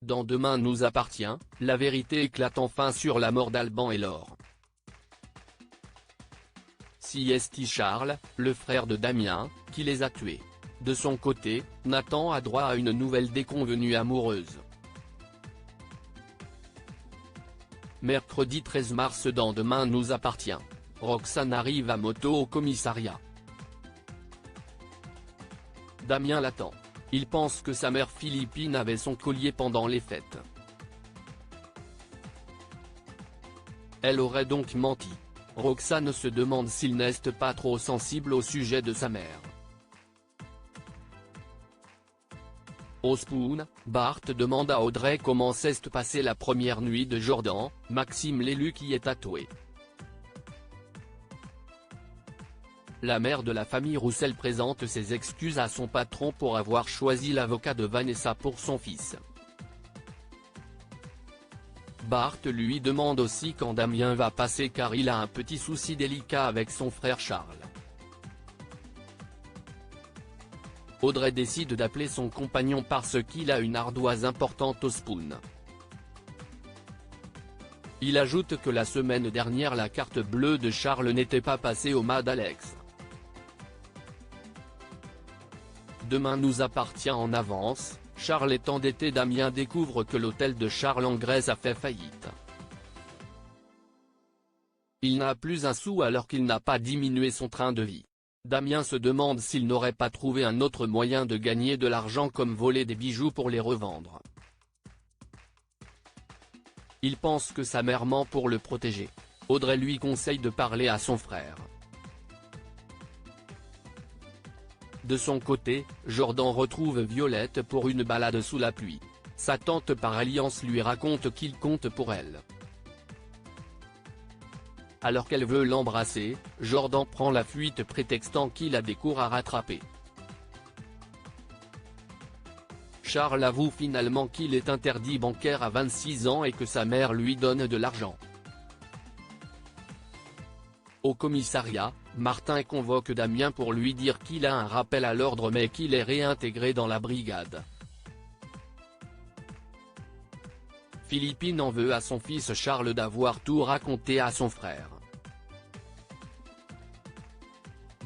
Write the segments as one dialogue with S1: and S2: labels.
S1: Dans Demain nous appartient, la vérité éclate enfin sur la mort d'Alban et Laure. C'est Charles, le frère de Damien, qui les a tués. De son côté, Nathan a droit à une nouvelle déconvenue amoureuse. Mercredi 13 mars dans Demain nous appartient. Roxane arrive à moto au commissariat. Damien l'attend. Il pense que sa mère Philippine avait son collier pendant les fêtes. Elle aurait donc menti. Roxane se demande s'il n'est pas trop sensible au sujet de sa mère. Au Spoon, Bart demande à Audrey comment s'est passée la première nuit de Jordan, Maxime l'élu qui est tatoué. La mère de la famille Roussel présente ses excuses à son patron pour avoir choisi l'avocat de Vanessa pour son fils. Bart lui demande aussi quand Damien va passer car il a un petit souci délicat avec son frère Charles. Audrey décide d'appeler son compagnon parce qu'il a une ardoise importante au Spoon. Il ajoute que la semaine dernière la carte bleue de Charles n'était pas passée au Mad Alex. Demain nous appartient en avance, Charles est endetté. Damien découvre que l'hôtel de Charles en Grèce a fait faillite. Il n'a plus un sou alors qu'il n'a pas diminué son train de vie. Damien se demande s'il n'aurait pas trouvé un autre moyen de gagner de l'argent comme voler des bijoux pour les revendre. Il pense que sa mère ment pour le protéger. Audrey lui conseille de parler à son frère. De son côté, Jordan retrouve Violette pour une balade sous la pluie. Sa tante par alliance lui raconte qu'il compte pour elle. Alors qu'elle veut l'embrasser, Jordan prend la fuite prétextant qu'il a des cours à rattraper. Charles avoue finalement qu'il est interdit bancaire à 26 ans et que sa mère lui donne de l'argent. Au commissariat, Martin convoque Damien pour lui dire qu'il a un rappel à l'ordre mais qu'il est réintégré dans la brigade. Philippine en veut à son fils Charles d'avoir tout raconté à son frère.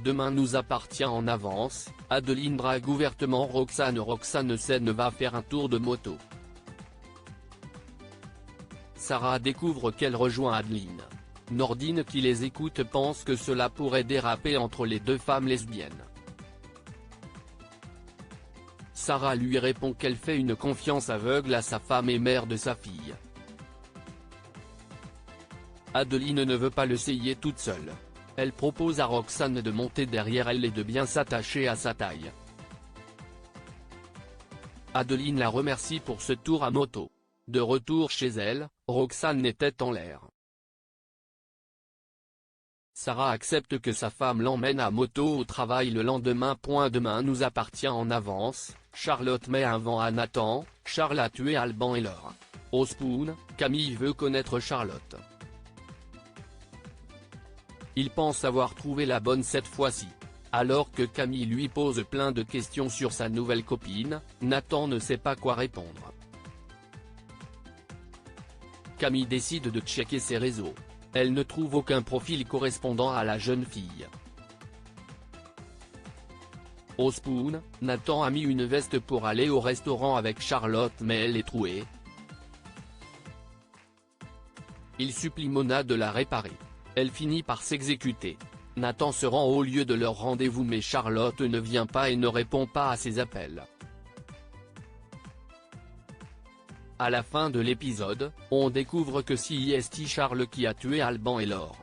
S1: Demain nous appartient en avance, Adeline drague ouvertement Roxane. Roxane va faire un tour de moto. Sarah découvre qu'elle rejoint Adeline. Nordine qui les écoute pense que cela pourrait déraper entre les deux femmes lesbiennes. Sarah lui répond qu'elle fait une confiance aveugle à sa femme et mère de sa fille. Adeline ne veut pas l'essayer toute seule. Elle propose à Roxane de monter derrière elle et de bien s'attacher à sa taille. Adeline la remercie pour ce tour à moto. De retour chez elle, Roxane est tête en l'air. Sarah accepte que sa femme l'emmène à moto au travail le lendemain. Demain nous appartient en avance, Charlotte met un vent à Nathan, Charles a tué Alban et Laure. Au Spoon, Camille veut connaître Charlotte. Il pense avoir trouvé la bonne cette fois-ci. Alors que Camille lui pose plein de questions sur sa nouvelle copine, Nathan ne sait pas quoi répondre. Camille décide de checker ses réseaux. Elle ne trouve aucun profil correspondant à la jeune fille. Au Spoon, Nathan a mis une veste pour aller au restaurant avec Charlotte mais elle est trouée. Il supplie Mona de la réparer. Elle finit par s'exécuter. Nathan se rend au lieu de leur rendez-vous mais Charlotte ne vient pas et ne répond pas à ses appels. À la fin de l'épisode, on découvre que c'est Charles qui a tué Alban et Laure.